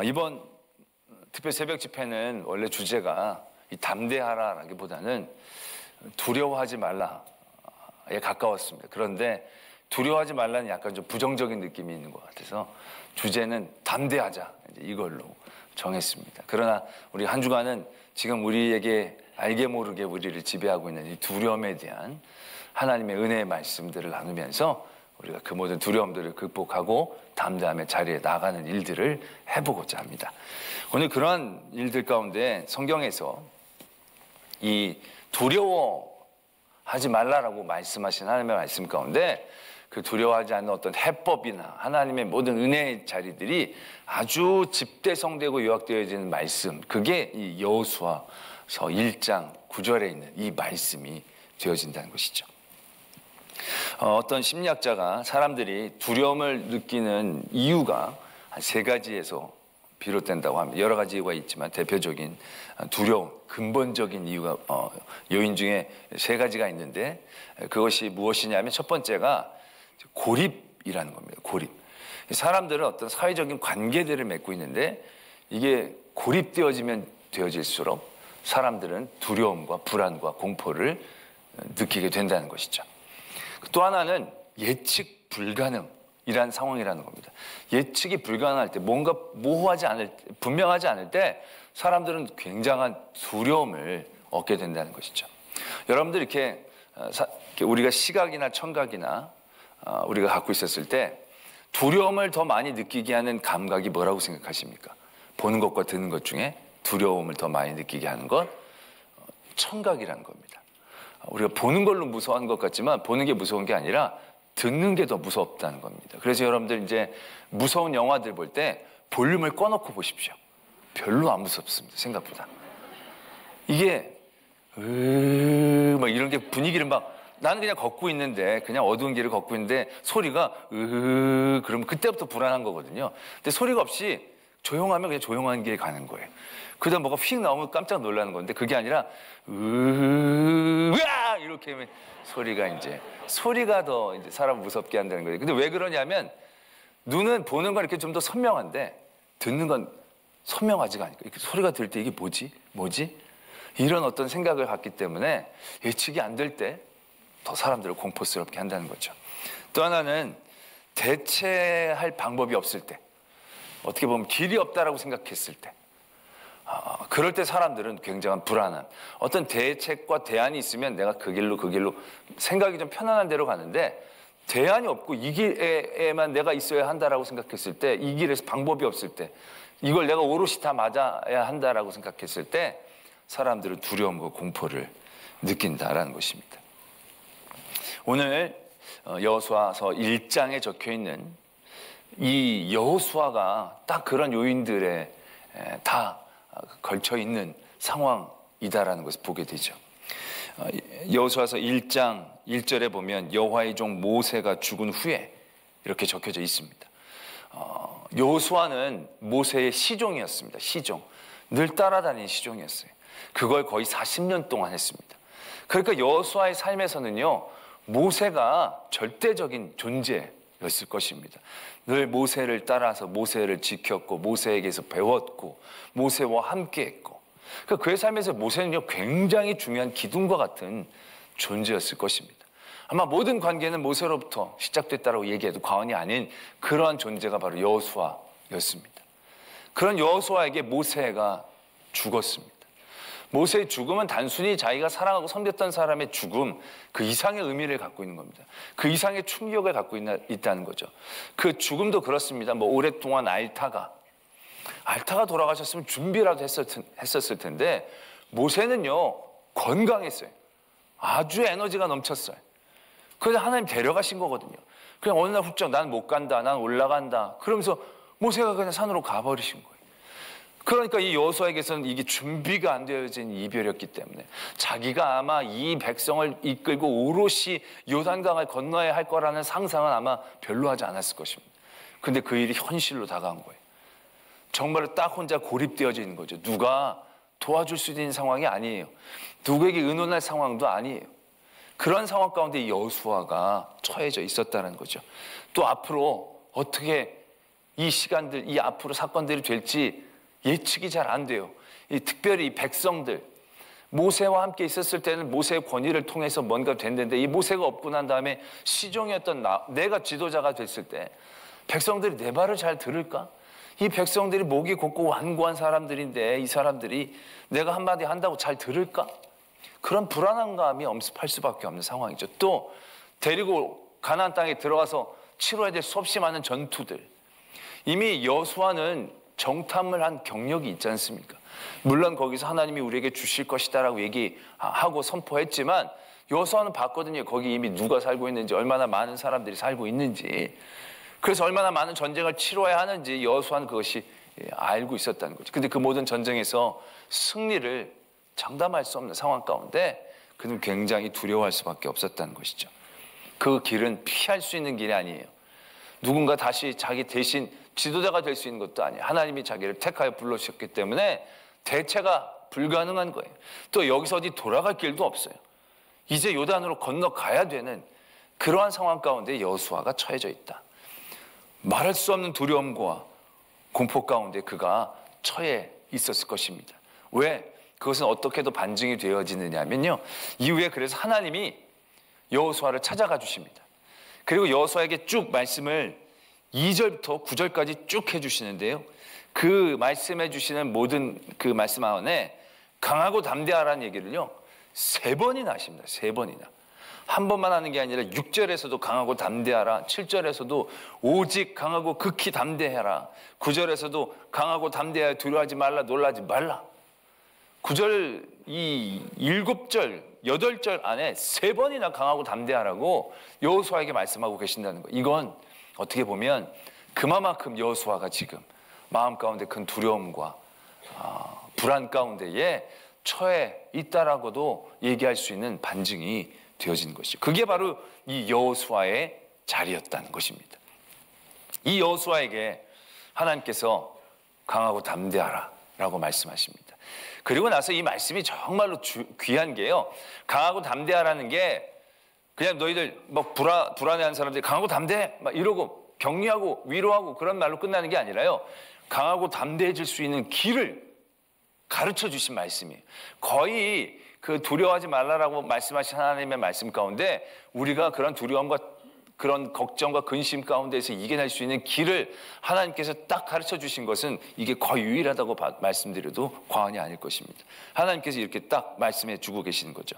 이번 특별 새벽 집회는 원래 주제가 이 담대하라라기보다는 두려워하지 말라에 가까웠습니다. 그런데 두려워하지 말라는 약간 좀 부정적인 느낌이 있는 것 같아서 주제는 담대하자, 이걸로 정했습니다. 그러나 우리 한 주간은 지금 우리에게 알게 모르게 우리를 지배하고 있는 이 두려움에 대한 하나님의 은혜의 말씀들을 나누면서 우리가 그 모든 두려움들을 극복하고 담대함의 자리에 나가는 일들을 해보고자 합니다. 오늘 그러한 일들 가운데 성경에서 이 두려워하지 말라라고 말씀하신 하나님의 말씀 가운데 그 두려워하지 않는 어떤 해법이나 하나님의 모든 은혜의 자리들이 아주 집대성되고 요약되어지는 말씀, 그게 이 여호수아서 1장 9절에 있는 이 말씀이 되어진다는 것이죠. 어떤 심리학자가 사람들이 두려움을 느끼는 이유가 한 3가지에서 비롯된다고 합니다. 여러 가지 이유가 있지만 대표적인 두려움, 근본적인 이유가 요인 중에 3가지가 있는데 그것이 무엇이냐면 첫 번째가 고립이라는 겁니다. 고립. 사람들은 어떤 사회적인 관계들을 맺고 있는데 이게 고립되어지면 되어질수록 사람들은 두려움과 불안과 공포를 느끼게 된다는 것이죠. 또 하나는 예측 불가능이라는 상황이라는 겁니다. 예측이 불가능할 때, 뭔가 모호하지 않을 때, 분명하지 않을 때 사람들은 굉장한 두려움을 얻게 된다는 것이죠. 여러분들 이렇게 우리가 시각이나 청각이나 우리가 갖고 있었을 때 두려움을 더 많이 느끼게 하는 감각이 뭐라고 생각하십니까? 보는 것과 듣는 것 중에 두려움을 더 많이 느끼게 하는 것, 청각이라는 겁니다. 우리가 보는 걸로 무서워하는 것 같지만 보는 게 무서운 게 아니라 듣는 게 더 무섭다는 겁니다. 그래서 여러분들 이제 무서운 영화들 볼 때 볼륨을 꺼놓고 보십시오. 별로 안 무섭습니다. 생각보다. 이게 막 이런 게 분위기를 막, 나는 그냥 걷고 있는데, 그냥 어두운 길을 걷고 있는데 소리가 그러면 그때부터 불안한 거거든요. 근데 소리가 없이 조용하면 그냥 조용한 길에 가는 거예요. 그다음 뭐가 휙 나오면 깜짝 놀라는 건데 그게 아니라 으아 이렇게 하면 소리가 더 이제 사람 무섭게 한다는 거예요. 근데 왜 그러냐면 눈은 보는 건 이렇게 좀 더 선명한데 듣는 건 선명하지가 않으니까 이렇게 소리가 들을 때 이게 뭐지? 이런 어떤 생각을 갖기 때문에 예측이 안 될 때 더 사람들을 공포스럽게 한다는 거죠. 또 하나는 대체할 방법이 없을 때, 어떻게 보면 길이 없다라고 생각했을 때, 그럴 때 사람들은 굉장한 불안함, 어떤 대책과 대안이 있으면 내가 그 길로 생각이 좀 편안한 대로 가는데 대안이 없고 이 길에만 내가 있어야 한다라고 생각했을 때, 이 길에서 방법이 없을 때, 이걸 내가 오롯이 다 맞아야 한다라고 생각했을 때 사람들은 두려움과 공포를 느낀다라는 것입니다. 오늘 여호수아서 1장에 적혀있는 이 여호수아가 딱 그런 요인들에 다 걸쳐있는 상황이다라는 것을 보게 되죠. 여호수아서 1장 1절에 보면 여호와의 종 모세가 죽은 후에 이렇게 적혀져 있습니다. 여호수아는 모세의 시종이었습니다. 시종. 늘 따라다니는 시종이었어요. 그걸 거의 40년 동안 했습니다. 그러니까 여호수아의 삶에서는요, 모세가 절대적인 존재였을 것입니다. 늘 모세를 따라서 모세를 지켰고 모세에게서 배웠고 모세와 함께했고, 그러니까 그의 삶에서 모세는요 굉장히 중요한 기둥과 같은 존재였을 것입니다. 아마 모든 관계는 모세로부터 시작됐다고 얘기해도 과언이 아닌 그러한 존재가 바로 여호수아였습니다. 그런 여호수아에게 모세가 죽었습니다. 모세의 죽음은 단순히 자기가 사랑하고 섬겼던 사람의 죽음, 그 이상의 의미를 갖고 있는 겁니다. 그 이상의 충격을 갖고 있다는 거죠. 그 죽음도 그렇습니다. 오랫동안 알타가 돌아가셨으면 준비라도 했었을 텐데 모세는요 건강했어요. 아주 에너지가 넘쳤어요. 그래서 하나님 데려가신 거거든요. 그냥 어느 날 훌쩍 난 못 간다, 난 올라간다 그러면서 모세가 그냥 산으로 가버리신 거예요. 그러니까 이 여호수아에게서는 이게 준비가 안 되어진 이별이었기 때문에 자기가 아마 이 백성을 이끌고 오롯이 요단강을 건너야 할 거라는 상상은 아마 별로 하지 않았을 것입니다. 근데 그 일이 현실로 다가온 거예요. 정말로 딱 혼자 고립되어져 있는 거죠. 누가 도와줄 수 있는 상황이 아니에요. 누구에게 의논할 상황도 아니에요. 그런 상황 가운데 이 여호수아가 처해져 있었다는 거죠. 또 앞으로 어떻게 이 시간들, 이 앞으로 사건들이 될지 예측이 잘 안 돼요. 특별히 이 백성들, 모세와 함께 있었을 때는 모세의 권위를 통해서 뭔가 됐는데 이 모세가 없고 난 다음에 시종이었던 내가 지도자가 됐을 때 백성들이 내 말을 잘 들을까? 이 백성들이 목이 곱고 완고한 사람들인데 이 사람들이 내가 한마디 한다고 잘 들을까? 그런 불안한 감이 엄습할 수밖에 없는 상황이죠. 또 데리고 가나안 땅에 들어가서 치러야 될 수없이 많은 전투들. 이미 여호수아는 정탐을 한 경력이 있지 않습니까? 물론 거기서 하나님이 우리에게 주실 것이다라고 얘기하고 선포했지만 여호수아는 봤거든요. 거기 이미 누가 살고 있는지, 얼마나 많은 사람들이 살고 있는지, 그래서 얼마나 많은 전쟁을 치러야 하는지 여호수아는 그것이 알고 있었다는 거죠. 근데 그 모든 전쟁에서 승리를 장담할 수 없는 상황 가운데 그는 굉장히 두려워할 수밖에 없었다는 것이죠. 그 길은 피할 수 있는 길이 아니에요. 누군가 다시 자기 대신 지도자가 될 수 있는 것도 아니에요. 하나님이 자기를 택하여 불러주셨기 때문에 대체가 불가능한 거예요. 또 여기서 어디 돌아갈 길도 없어요. 이제 요단으로 건너가야 되는 그러한 상황 가운데 여호수아가 처해져 있다. 말할 수 없는 두려움과 공포 가운데 그가 처해 있었을 것입니다. 왜? 그것은 어떻게도 반증이 되어지느냐면요, 이후에 그래서 하나님이 여호수아를 찾아가 주십니다. 그리고 여호수아에게 쭉 말씀을 2절부터 9절까지 쭉 해주시는데요, 그 말씀해 주시는 모든 그 말씀 안에 강하고 담대하라는 얘기를요 3번이나 하십니다. 3번이나. 한 번만 하는 게 아니라 6절에서도 강하고 담대하라, 7절에서도 오직 강하고 극히 담대해라, 9절에서도 강하고 담대하여 두려워하지 말라, 놀라지 말라. 9절, 이 7절, 8절 안에 3번이나 강하고 담대하라고 여호수아에게 말씀하고 계신다는 거예요. 이건 어떻게 보면 그만큼 여호수아가 지금 마음 가운데 큰 두려움과 불안 가운데에 처해 있다라고도 얘기할 수 있는 반증이 되어진 것이죠. 그게 바로 이 여호수아의 자리였다는 것입니다. 이 여호수아에게 하나님께서 강하고 담대하라 라고 말씀하십니다. 그리고 나서 이 말씀이 정말로 귀한 게요, 강하고 담대하라는 게 그냥 너희들 뭐 불안해하는 사람들이 강하고 담대해 막 이러고 격려하고 위로하고 그런 말로 끝나는 게 아니라요, 강하고 담대해질 수 있는 길을 가르쳐 주신 말씀이에요. 거의 그 두려워하지 말라라고 말씀하신 하나님의 말씀 가운데 우리가 그런 두려움과 그런 걱정과 근심 가운데서 이겨낼 수 있는 길을 하나님께서 딱 가르쳐 주신 것은 이게 거의 유일하다고 말씀드려도 과언이 아닐 것입니다. 하나님께서 이렇게 딱 말씀해 주고 계시는 거죠.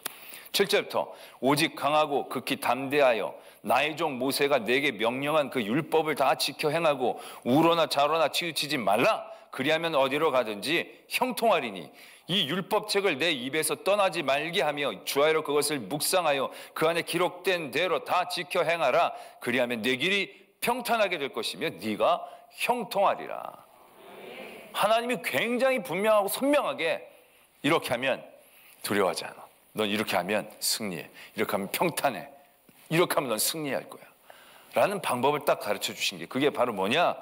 7절부터 오직 강하고 극히 담대하여 나의 종 모세가 내게 명령한 그 율법을 다 지켜 행하고 우로나 좌로나 치우치지 말라. 그리하면 어디로 가든지 형통하리니 이 율법책을 내 입에서 떠나지 말게 하며 주하여 그것을 묵상하여 그 안에 기록된 대로 다 지켜 행하라. 그리하면 내 길이 평탄하게 될 것이며 네가 형통하리라. 하나님이 굉장히 분명하고 선명하게 이렇게 하면 두려워하지 않아. 넌 이렇게 하면 승리해. 이렇게 하면 평탄해. 이렇게 하면 넌 승리할 거야. 라는 방법을 딱 가르쳐 주신 게 그게 바로 뭐냐?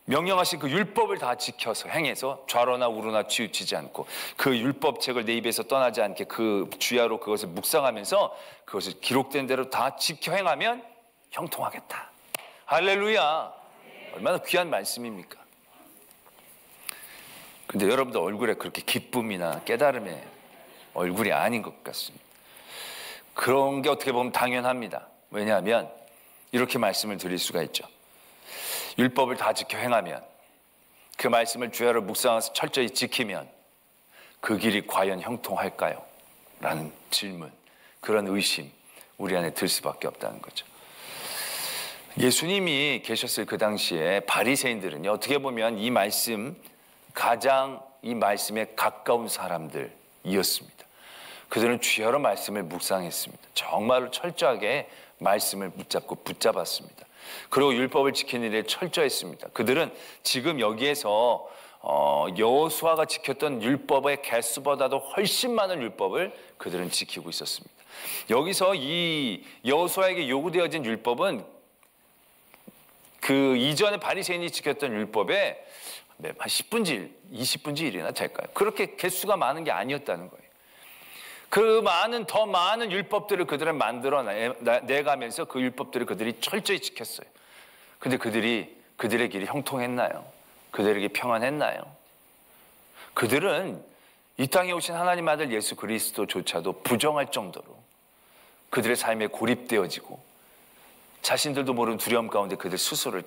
명령하신 그 율법을 다 지켜서 행해서 좌로나 우로나 치우치지 않고 그 율법책을 내 입에서 떠나지 않게 그 주야로 그것을 묵상하면서 그것을 기록된 대로 다 지켜 행하면 형통하겠다. 할렐루야. 얼마나 귀한 말씀입니까? 근데 여러분들 얼굴에 그렇게 기쁨이나 깨달음의 얼굴이 아닌 것 같습니다. 그런 게 어떻게 보면 당연합니다. 왜냐하면 이렇게 말씀을 드릴 수가 있죠. 율법을 다 지켜 행하면, 그 말씀을 주야로 묵상해서 철저히 지키면 그 길이 과연 형통할까요? 라는 질문, 그런 의심 우리 안에 들 수밖에 없다는 거죠. 예수님이 계셨을 그 당시에 바리새인들은요, 어떻게 보면 이 말씀, 가장 이 말씀에 가까운 사람들이었습니다. 그들은 주야로 말씀을 묵상했습니다. 정말로 철저하게 말씀을 붙잡았습니다. 그리고 율법을 지키는 일에 철저했습니다. 그들은 지금 여기에서 여호수아가 지켰던 율법의 개수보다도 훨씬 많은 율법을 그들은 지키고 있었습니다. 여기서 이 여호수아에게 요구되어진 율법은 그 이전에 바리새인이 지켰던 율법에 한 10분의 1, 20분의 1이나 될까요? 그렇게 개수가 많은 게 아니었다는 거예요. 그 더 많은 율법들을 그들은 만들어 내가면서 그 율법들을 그들이 철저히 지켰어요. 근데 그들이 그들의 길이 형통했나요? 그들에게 평안했나요? 그들은 이 땅에 오신 하나님 아들 예수 그리스도조차도 부정할 정도로 그들의 삶에 고립되어지고 자신들도 모르는 두려움 가운데 그들 스스로를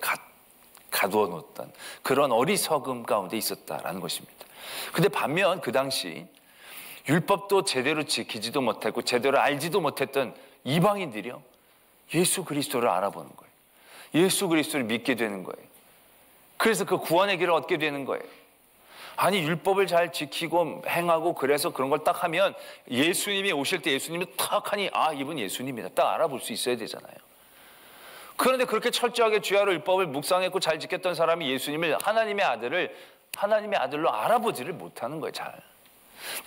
가두어 놓았던 그런 어리석음 가운데 있었다라는 것입니다. 근데 반면 그 당시 율법도 제대로 지키지도 못했고 제대로 알지도 못했던 이방인들이요, 예수 그리스도를 알아보는 거예요. 예수 그리스도를 믿게 되는 거예요. 그래서 그 구원의 길을 얻게 되는 거예요. 아니, 율법을 잘 지키고 행하고 그래서 그런 걸 딱 하면 예수님이 오실 때 예수님이 딱 하니 아, 이분 예수님이다 딱 알아볼 수 있어야 되잖아요. 그런데 그렇게 철저하게 주야로 율법을 묵상했고 잘 지켰던 사람이 예수님을 하나님의 아들로 알아보지를 못하는 거예요. 잘.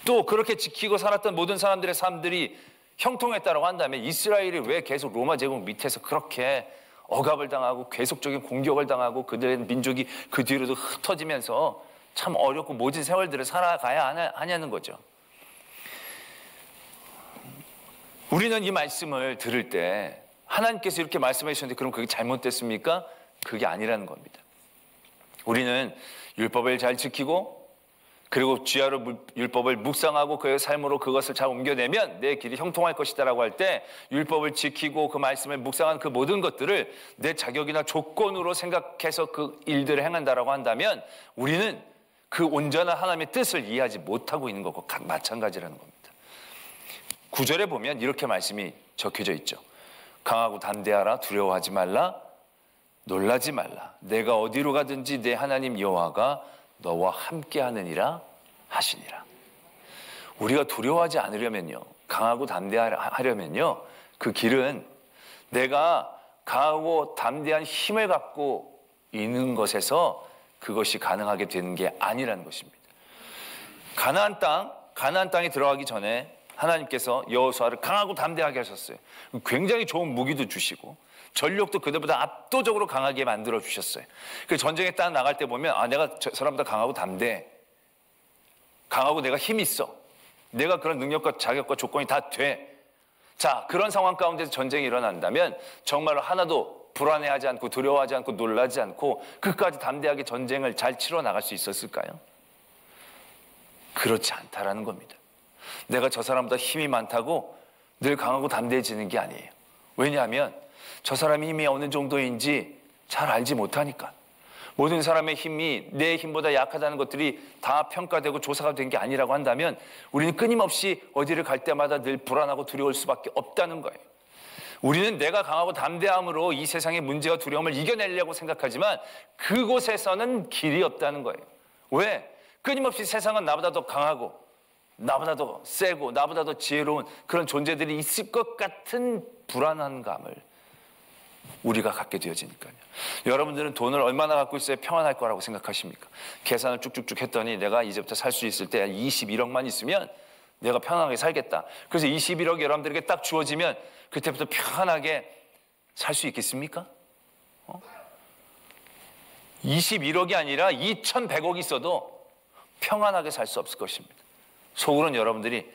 또 그렇게 지키고 살았던 모든 사람들의 삶들이 형통했다고 한다면 이스라엘이 왜 계속 로마 제국 밑에서 그렇게 억압을 당하고 계속적인 공격을 당하고 그들의 민족이 그 뒤로도 흩어지면서 참 어렵고 모진 세월들을 살아가야 하냐는 거죠. 우리는 이 말씀을 들을 때 하나님께서 이렇게 말씀해 주셨는데 그럼 그게 잘못됐습니까? 그게 아니라는 겁니다. 우리는 율법을 잘 지키고 그리고 주야로 율법을 묵상하고 그의 삶으로 그것을 잘 옮겨내면 내 길이 형통할 것이다 라고 할 때 율법을 지키고 그 말씀을 묵상한 그 모든 것들을 내 자격이나 조건으로 생각해서 그 일들을 행한다라고 한다면 우리는 그 온전한 하나님의 뜻을 이해하지 못하고 있는 것과 마찬가지라는 겁니다. 9절에 보면 이렇게 말씀이 적혀져 있죠. 강하고 담대하라, 두려워하지 말라, 놀라지 말라. 내가 어디로 가든지 내 하나님 여호와가 너와 함께 하느니라 하시니라. 우리가 두려워하지 않으려면요, 강하고 담대하려면요, 그 길은 내가 강하고 담대한 힘을 갖고 있는 것에서 그것이 가능하게 되는 게 아니라는 것입니다. 가나안 땅에 들어가기 전에 하나님께서 여호수아를 강하고 담대하게 하셨어요. 굉장히 좋은 무기도 주시고 전력도 그들보다 압도적으로 강하게 만들어 주셨어요. 그 전쟁에 딱 나갈 때 보면 아, 내가 저 사람보다 강하고 담대해, 강하고 내가 힘이 있어, 내가 그런 능력과 자격과 조건이 다 돼. 자, 그런 상황 가운데서 전쟁이 일어난다면 정말로 하나도 불안해하지 않고 두려워하지 않고 놀라지 않고 끝까지 담대하게 전쟁을 잘 치러 나갈 수 있었을까요? 그렇지 않다라는 겁니다. 내가 저 사람보다 힘이 많다고 늘 강하고 담대해지는 게 아니에요. 왜냐하면 저 사람의 힘이 어느 정도인지 잘 알지 못하니까. 모든 사람의 힘이 내 힘보다 약하다는 것들이 다 평가되고 조사가 된 게 아니라고 한다면 우리는 끊임없이 어디를 갈 때마다 늘 불안하고 두려울 수밖에 없다는 거예요. 우리는 내가 강하고 담대함으로 이 세상의 문제와 두려움을 이겨내려고 생각하지만 그곳에서는 길이 없다는 거예요. 왜? 끊임없이 세상은 나보다 더 강하고 나보다 더 세고 나보다 더 지혜로운 그런 존재들이 있을 것 같은 불안한 감을 우리가 갖게 되어지니까요. 여러분들은 돈을 얼마나 갖고 있어야 평안할 거라고 생각하십니까? 계산을 쭉쭉쭉 했더니 내가 이제부터 살 수 있을 때 21억만 있으면 내가 편안하게 살겠다. 그래서 21억이 여러분들에게 딱 주어지면 그때부터 편하게 살 수 있겠습니까? 21억이 아니라 2100억이 있어도 평안하게 살 수 없을 것입니다. 속으로는 여러분들이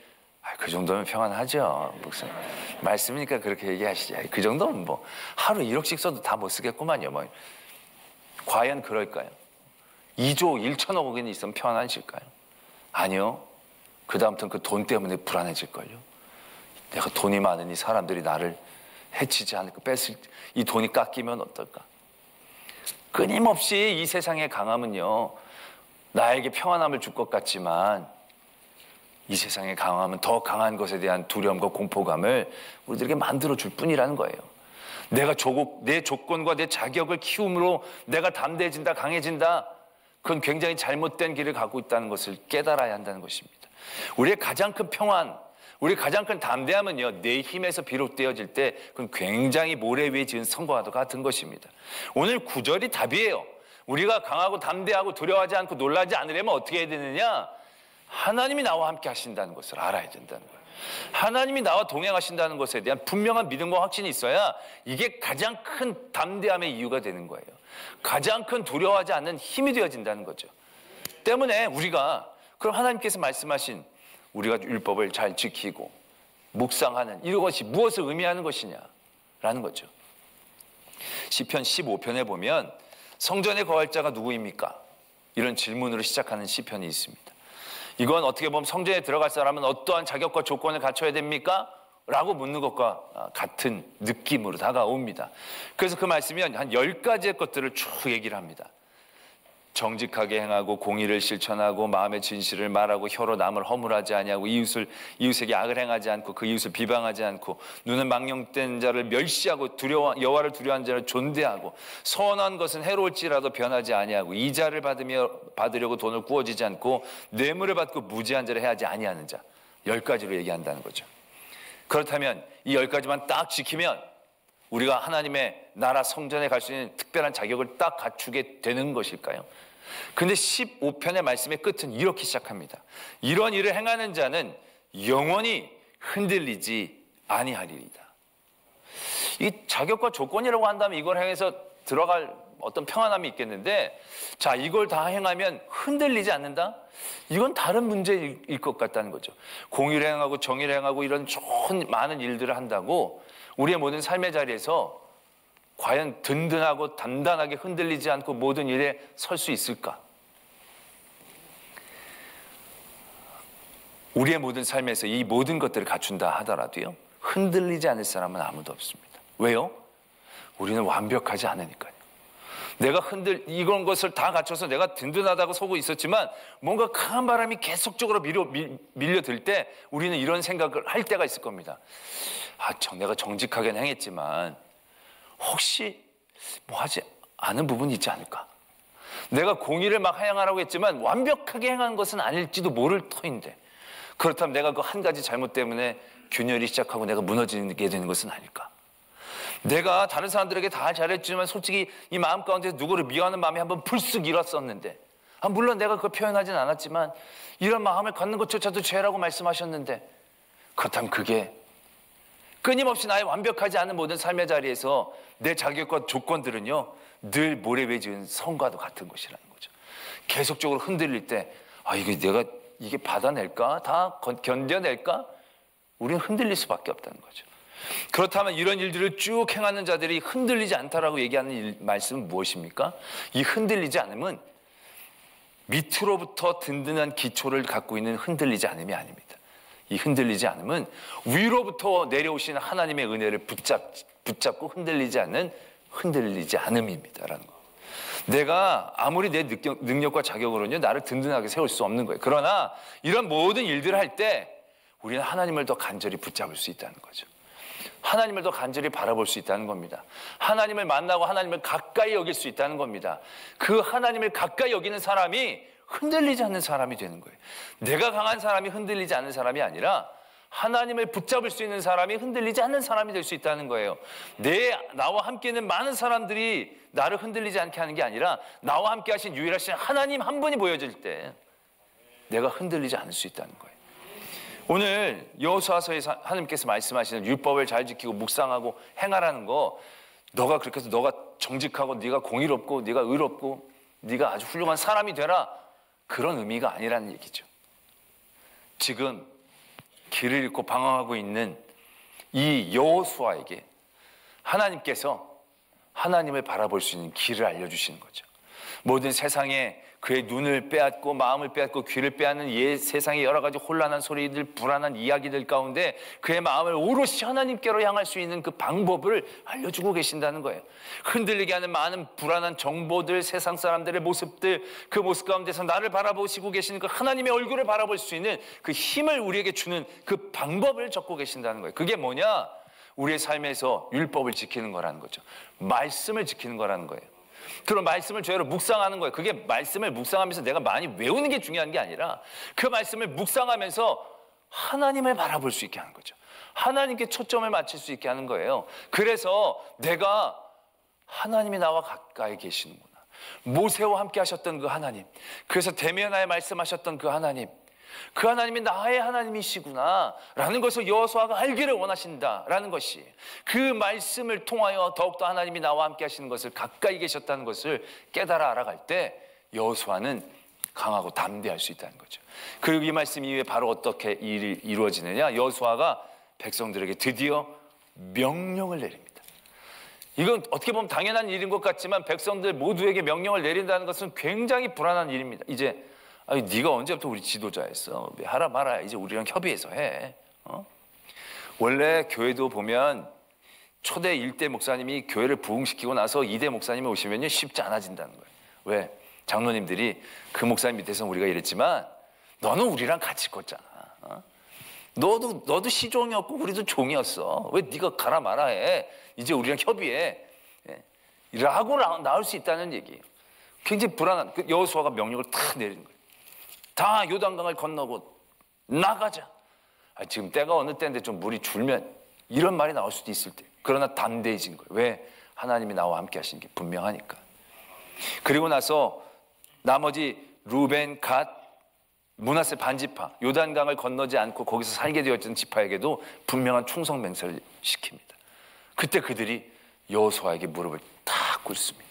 그 정도면 평안하죠. 목사님 말씀이니까 그렇게 얘기하시죠. 그 정도면 뭐 하루 1억씩 써도 다 못 쓰겠구만요. 뭐. 과연 그럴까요? 2조 1천억 원이 있으면 평안하실까요? 아니요. 그 다음부터는 그 돈 때문에 불안해질걸요. 내가 돈이 많으니 사람들이 나를 해치지 않을까, 이 돈이 깎이면 어떨까. 끊임없이 이 세상의 강함은요, 나에게 평안함을 줄 것 같지만 이 세상의 강함은 더 강한 것에 대한 두려움과 공포감을 우리들에게 만들어줄 뿐이라는 거예요. 내 조건과 내 자격을 키움으로 내가 담대해진다, 강해진다, 그건 굉장히 잘못된 길을 가고 있다는 것을 깨달아야 한다는 것입니다. 우리의 가장 큰 평안, 우리의 가장 큰 담대함은요, 내 힘에서 비롯되어질 때 그건 굉장히 모래 위에 지은 성과와도 같은 것입니다. 오늘 9절이 답이에요. 우리가 강하고 담대하고 두려워하지 않고 놀라지 않으려면 어떻게 해야 되느냐? 하나님이 나와 함께 하신다는 것을 알아야 된다는 거예요. 하나님이 나와 동행하신다는 것에 대한 분명한 믿음과 확신이 있어야 이게 가장 큰 담대함의 이유가 되는 거예요. 가장 큰 두려워하지 않는 힘이 되어진다는 거죠. 때문에 우리가 그럼 하나님께서 말씀하신 우리가 율법을 잘 지키고 묵상하는 이것이 무엇을 의미하는 것이냐라는 거죠. 시편 15편에 보면 성전에 거할 자가 누구입니까? 이런 질문으로 시작하는 시편이 있습니다. 이건 어떻게 보면 성전에 들어갈 사람은 어떠한 자격과 조건을 갖춰야 됩니까? 라고 묻는 것과 같은 느낌으로 다가옵니다. 그래서 그 말씀이 한 10가지의 것들을 쭉 얘기를 합니다. 정직하게 행하고 공의를 실천하고 마음의 진실을 말하고 혀로 남을 허물하지 아니하고 이웃에게 악을 행하지 않고 그 이웃을 비방하지 않고 눈은 망령된 자를 멸시하고 여호와를 두려워하는 자를 존대하고 선한 것은 해로울지라도 변하지 아니하고 이자를 받으려고 돈을 구어지지 않고 뇌물을 받고 무지한 자를 해하지 아니하는 자. 10가지로 얘기한다는 거죠. 그렇다면 이 10가지만 딱 지키면 우리가 하나님의 나라 성전에 갈 수 있는 특별한 자격을 딱 갖추게 되는 것일까요? 근데 15편의 말씀의 끝은 이렇게 시작합니다. 이런 일을 행하는 자는 영원히 흔들리지 아니하리이다. 이 자격과 조건이라고 한다면 이걸 행해서 들어갈 어떤 평안함이 있겠는데, 자, 이걸 다 행하면 흔들리지 않는다? 이건 다른 문제일 것 같다는 거죠. 공의를 행하고 정의를 행하고 이런 좋은 많은 일들을 한다고 우리의 모든 삶의 자리에서 과연 든든하고 단단하게 흔들리지 않고 모든 일에 설 수 있을까? 우리의 모든 삶에서 이 모든 것들을 갖춘다 하더라도요, 흔들리지 않을 사람은 아무도 없습니다. 왜요? 우리는 완벽하지 않으니까요. 내가 이런 것을 다 갖춰서 내가 든든하다고 속고 있었지만 뭔가 강한 바람이 계속적으로 밀려들 때 우리는 이런 생각을 할 때가 있을 겁니다. 내가 정직하게는 행했지만 혹시 뭐 하지 않은 부분이 있지 않을까? 내가 공의를 막 행하라고 했지만 완벽하게 행한 것은 아닐지도 모를 터인데, 그렇다면 내가 그 한 가지 잘못 때문에 균열이 시작하고 내가 무너지게 되는 것은 아닐까? 내가 다른 사람들에게 다 잘했지만 솔직히 이 마음 가운데 누구를 미워하는 마음이 한번 불쑥 일었었는데, 물론 내가 그걸 표현하진 않았지만 이런 마음을 갖는 것조차도 죄라고 말씀하셨는데, 그렇다면 그게 끊임없이 나의 완벽하지 않은 모든 삶의 자리에서 내 자격과 조건들은요, 늘 모래 위에 지은 성과도 같은 것이라는 거죠. 계속적으로 흔들릴 때 내가 이게 받아낼까? 다 견뎌낼까? 우리는 흔들릴 수밖에 없다는 거죠. 그렇다면 이런 일들을 쭉 행하는 자들이 흔들리지 않다라고 얘기하는 말씀은 무엇입니까? 이 흔들리지 않음은 밑으로부터 든든한 기초를 갖고 있는 흔들리지 않음이 아닙니다. 이 흔들리지 않음은 위로부터 내려오시는 하나님의 은혜를 붙잡고 흔들리지 않음입니다라는 거. 내가 아무리 내 능력과 자격으로는요, 나를 든든하게 세울 수 없는 거예요. 그러나 이런 모든 일들을 할 때 우리는 하나님을 더 간절히 붙잡을 수 있다는 거죠. 하나님을 더 간절히 바라볼 수 있다는 겁니다. 하나님을 만나고 하나님을 가까이 여길 수 있다는 겁니다. 그 하나님을 가까이 여기는 사람이 흔들리지 않는 사람이 되는 거예요. 내가 강한 사람이 흔들리지 않는 사람이 아니라 하나님을 붙잡을 수 있는 사람이 흔들리지 않는 사람이 될 수 있다는 거예요. 나와 함께 있는 많은 사람들이 나를 흔들리지 않게 하는 게 아니라 나와 함께 하신 유일하신 하나님 한 분이 보여질 때 내가 흔들리지 않을 수 있다는 거예요. 오늘 여호수아서에서 하나님께서 말씀하시는 율법을 잘 지키고 묵상하고 행하라는 거, 너가 그렇게 해서 너가 정직하고 네가 공의롭고 네가 의롭고 네가 아주 훌륭한 사람이 되라, 그런 의미가 아니라는 얘기죠. 지금 길을 잃고 방황하고 있는 이 여호수아에게 하나님께서 하나님을 바라볼 수 있는 길을 알려주시는 거죠. 모든 세상에 그의 눈을 빼앗고 마음을 빼앗고 귀를 빼앗는 세상의 여러 가지 혼란한 소리들, 불안한 이야기들 가운데 그의 마음을 오롯이 하나님께로 향할 수 있는 그 방법을 알려주고 계신다는 거예요. 흔들리게 하는 많은 불안한 정보들, 세상 사람들의 모습들, 그 모습 가운데서 나를 바라보시고 계시는 그 하나님의 얼굴을 바라볼 수 있는 그 힘을 우리에게 주는 그 방법을 적고 계신다는 거예요. 그게 뭐냐? 우리의 삶에서 율법을 지키는 거라는 거죠. 말씀을 지키는 거라는 거예요. 그런 말씀을 죄로 묵상하는 거예요. 그게 말씀을 묵상하면서 내가 많이 외우는 게 중요한 게 아니라 그 말씀을 묵상하면서 하나님을 바라볼 수 있게 하는 거죠. 하나님께 초점을 맞출 수 있게 하는 거예요. 그래서 내가 하나님이 나와 가까이 계시는구나. 모세와 함께 하셨던 그 하나님, 그래서 대면하에 말씀하셨던 그 하나님, 그 하나님이 나의 하나님이시구나 라는 것을 여호수아가 알기를 원하신다라는 것이, 그 말씀을 통하여 더욱더 하나님이 나와 함께 하시는 것을, 가까이 계셨다는 것을 깨달아 알아갈 때 여호수아는 강하고 담대할 수 있다는 거죠. 그리고 이 말씀 이후에 바로 어떻게 일이 이루어지느냐? 여호수아가 백성들에게 드디어 명령을 내립니다. 이건 어떻게 보면 당연한 일인 것 같지만 백성들 모두에게 명령을 내린다는 것은 굉장히 불안한 일입니다. 이제 아니, 네가 언제부터 우리 지도자였어? 하라 말아야 이제 우리랑 협의해서 해. 원래 교회도 보면 초대 1대 목사님이 교회를 부흥시키고 나서 2대 목사님이 오시면요 쉽지 않아진다는 거예요. 왜? 장로님들이 그 목사님 밑에서 우리가 이랬지만 너는 우리랑 같이 걷잖아. 너도 시종이었고 우리도 종이었어. 왜 네가 가라 마라 해? 이제 우리랑 협의해. 라고 나올 수 있다는 얘기예요. 굉장히 불안한. 여호수아가 명령을 탁 내리는 거예요. 다 요단강을 건너고 나가자. 지금 때가 어느 때인데 좀 물이 줄면 이런 말이 나올 수도 있을 때. 그러나 담대해진 거예요. 왜? 하나님이 나와 함께 하시는 게 분명하니까. 그리고 나서 나머지 루벤, 갓, 므낫세 반지파, 요단강을 건너지 않고 거기서 살게 되었던 지파에게도 분명한 충성 맹세를 시킵니다. 그때 그들이 여호수아에게 무릎을 탁 꿇습니다.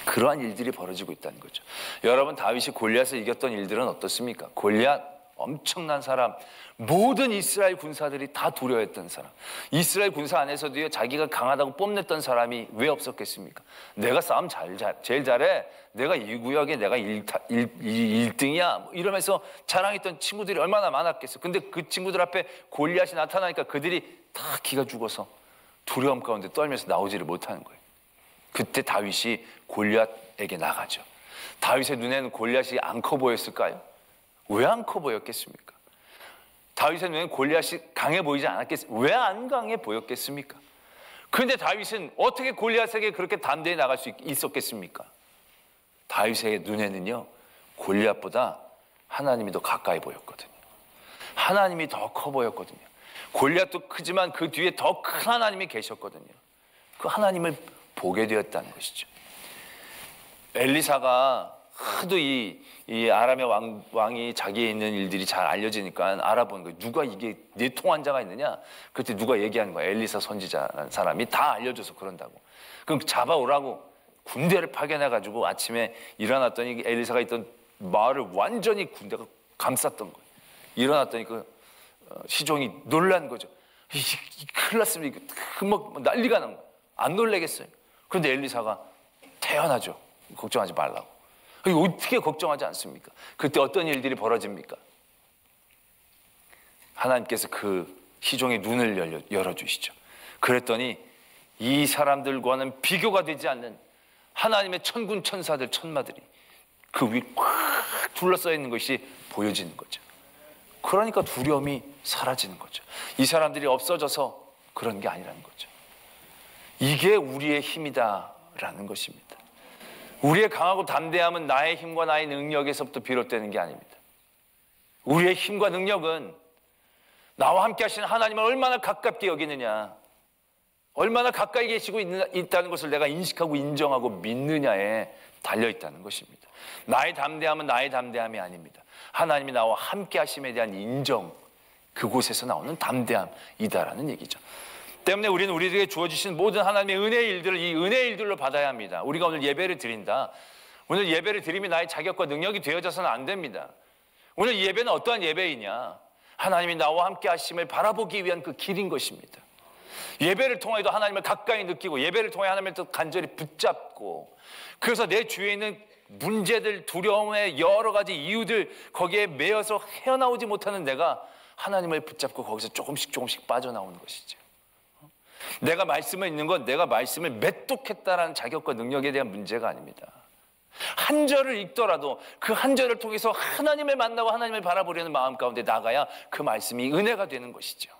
그러한 일들이 벌어지고 있다는 거죠. 여러분, 다윗이 골리앗을 이겼던 일들은 어떻습니까? 골리앗 엄청난 사람, 모든 이스라엘 군사들이 다 두려워했던 사람. 이스라엘 군사 안에서도요, 자기가 강하다고 뽐냈던 사람이 왜 없었겠습니까? 내가 싸움 제일 잘해. 내가 이 구역에 내가 1등이야. 이러면서 자랑했던 친구들이 얼마나 많았겠어. 근데 그 친구들 앞에 골리앗이 나타나니까 그들이 다 기가 죽어서 두려움 가운데 떨면서 나오지를 못하는 거예요. 그때 다윗이 골리앗에게 나가죠. 다윗의 눈에는 골리앗이 안 커 보였을까요? 왜 안 커 보였겠습니까? 다윗의 눈에는 골리앗이 강해 보이지 않았겠습니까? 왜 안 강해 보였겠습니까? 그런데 다윗은 어떻게 골리앗에게 그렇게 담대히 나갈 수 있었겠습니까? 다윗의 눈에는요, 골리앗보다 하나님이 더 가까이 보였거든요. 하나님이 더 커 보였거든요. 골리앗도 크지만 그 뒤에 더 큰 하나님이 계셨거든요. 그 하나님을 보게 되었다는 것이죠. 엘리사가 하도 이 아람의 왕이 자기에 있는 일들이 잘 알려지니까 알아보는 거예요. 누가 이게 내통환자가 있느냐? 그때 누가 얘기하는 거야. 엘리사 선지자라는 사람이 다 알려줘서 그런다고. 그럼 잡아오라고 군대를 파견해가지고 아침에 일어났더니 엘리사가 있던 마을을 완전히 군대가 감쌌던 거예요. 일어났더니 그 시종이 놀란 거죠. 큰일 났습니다. 뭐 난리가 난 거예요. 안 놀래겠어요. 그런데 엘리사가 태연하죠. 걱정하지 말라고. 어떻게 걱정하지 않습니까? 그때 어떤 일들이 벌어집니까? 하나님께서 그 시종의 눈을 열어주시죠. 그랬더니 이 사람들과는 비교가 되지 않는 하나님의 천군 천사들, 천마들이 그 위에 꽉 둘러싸여 있는 것이 보여지는 거죠. 그러니까 두려움이 사라지는 거죠. 이 사람들이 없어져서 그런 게 아니라는 거죠. 이게 우리의 힘이다라는 것입니다. 우리의 강하고 담대함은 나의 힘과 나의 능력에서부터 비롯되는 게 아닙니다. 우리의 힘과 능력은 나와 함께 하시는 하나님을 얼마나 가깝게 여기느냐, 얼마나 가까이 계시고 있다는 것을 내가 인식하고 인정하고 믿느냐에 달려있다는 것입니다. 나의 담대함은 나의 담대함이 아닙니다. 하나님이 나와 함께 하심에 대한 인정, 그곳에서 나오는 담대함이다라는 얘기죠. 때문에 우리는 우리에게 주어지신 모든 하나님의 은혜의 일들을 이 은혜의 일들로 받아야 합니다. 우리가 오늘 예배를 드린다. 오늘 예배를 드림이 나의 자격과 능력이 되어져서는 안 됩니다. 오늘 예배는 어떠한 예배이냐? 하나님이 나와 함께 하심을 바라보기 위한 그 길인 것입니다. 예배를 통해도 하나님을 가까이 느끼고 예배를 통해 하나님을 또 간절히 붙잡고, 그래서 내 주위에 있는 문제들, 두려움의 여러 가지 이유들 거기에 매여서 헤어나오지 못하는 내가 하나님을 붙잡고 거기서 조금씩 빠져나오는 것이죠. 내가 말씀을 읽는 건 내가 말씀을 맺독했다라는 자격과 능력에 대한 문제가 아닙니다. 한 절을 읽더라도 그 한 절을 통해서 하나님을 만나고 하나님을 바라보려는 마음 가운데 나가야 그 말씀이 은혜가 되는 것이죠.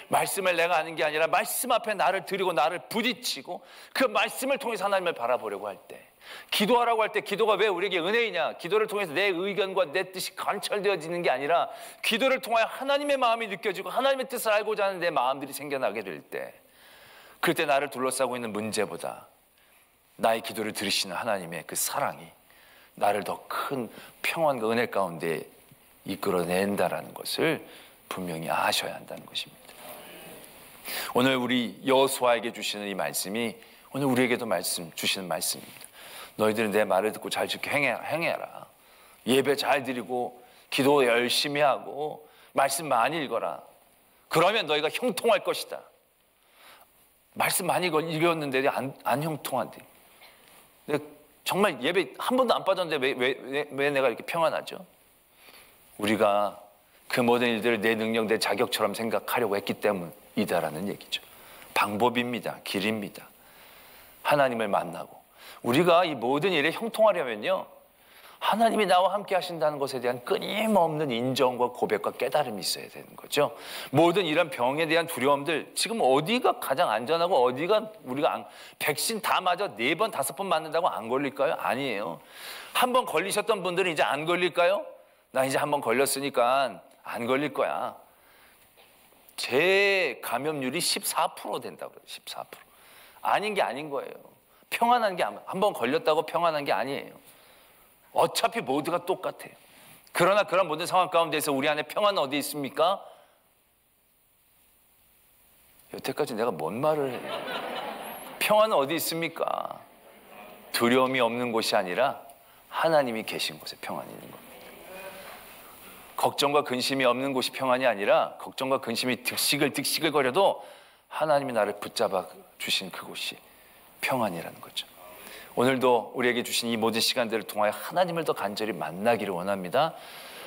말씀을 내가 아는 게 아니라 말씀 앞에 나를 드리고 나를 부딪히고 그 말씀을 통해서 하나님을 바라보려고 할 때, 기도하라고 할 때 기도가 왜 우리에게 은혜이냐? 기도를 통해서 내 의견과 내 뜻이 관철되어지는 게 아니라 기도를 통하여 하나님의 마음이 느껴지고 하나님의 뜻을 알고자 하는 내 마음들이 생겨나게 될 때, 그때 나를 둘러싸고 있는 문제보다 나의 기도를 들으시는 하나님의 그 사랑이 나를 더 큰 평안과 은혜 가운데 이끌어낸다라는 것을 분명히 아셔야 한다는 것입니다. 오늘 우리 여호수아에게 주시는 이 말씀이 오늘 우리에게도 주시는 말씀입니다. 너희들은 내 말을 듣고 잘 지켜 행해라. 예배 잘 드리고 기도 열심히 하고 말씀 많이 읽어라. 그러면 너희가 형통할 것이다. 말씀 많이 읽었는데 안 형통한데. 정말 예배 한 번도 안 빠졌는데 왜 내가 이렇게 평안하죠? 우리가 그 모든 일들을 내 능력, 내 자격처럼 생각하려고 했기 때문이다라는 얘기죠. 방법입니다. 길입니다. 하나님을 만나고 우리가 이 모든 일에 형통하려면요, 하나님이 나와 함께 하신다는 것에 대한 끊임없는 인정과 고백과 깨달음이 있어야 되는 거죠. 모든 이런 병에 대한 두려움들, 지금 어디가 가장 안전하고 어디가 우리가 백신 다 맞아 4번, 5번 맞는다고 안 걸릴까요? 아니에요. 한 번 걸리셨던 분들은 이제 안 걸릴까요? 나 이제 한 번 걸렸으니까 안 걸릴 거야. 재감염률이 14% 된다고 그래요. 14%. 아닌 게 아닌 거예요. 평안한 게 한 번 걸렸다고 평안한 게 아니에요. 어차피 모두가 똑같아요. 그러나 그런 모든 상황 가운데서 우리 안에 평안은 어디 있습니까? 여태까지 내가 뭔 말을 해요? 평안은 어디 있습니까? 두려움이 없는 곳이 아니라 하나님이 계신 곳에 평안이 있는 겁니다. 걱정과 근심이 없는 곳이 평안이 아니라 걱정과 근심이 득식을 거려도 하나님이 나를 붙잡아 주신 그곳이 평안이라는 거죠. 오늘도 우리에게 주신 이 모든 시간들을 통하여 하나님을 더 간절히 만나기를 원합니다.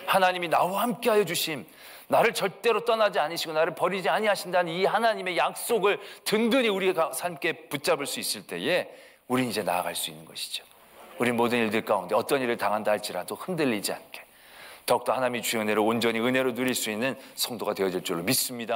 하나님이 나와 함께하여 주심, 나를 절대로 떠나지 않으시고 나를 버리지 아니하신다는 이 하나님의 약속을 든든히 우리가 함께 붙잡을 수 있을 때에 우리는 이제 나아갈 수 있는 것이죠. 우리 모든 일들 가운데 어떤 일을 당한다 할지라도 흔들리지 않게 더욱더 하나님의 주의 은혜를 온전히 은혜로 누릴 수 있는 성도가 되어질 줄로 믿습니다.